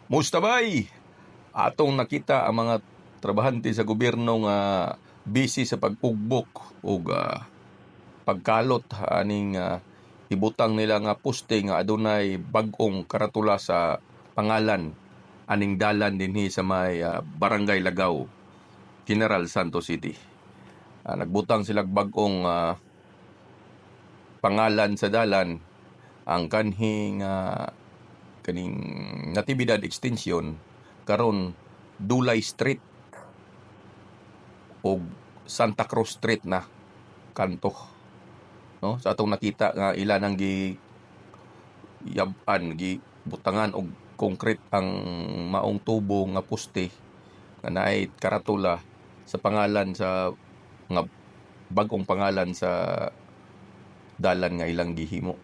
Mustabay, atong nakita ang mga trabahante sa gobyerno nga busy sa pag-ugbok o pagkalot aning ibutang nila nga poste nga adunay bag-ong karatula sa pangalan aning dalan dinhi sa may Barangay Lagaw, General Santos City. Nagbutang sila bag-ong pangalan sa dalan, ang kaning Natividad Extension karon Dulay Street o Santa Cruz Street na kanto, no? Sa atong nakita nga ilan ang gi butangan og concrete ang maong tubo nga poste nga naay karatula sa pangalan sa nga bag-ong pangalan sa dalan nga ilang gihimo.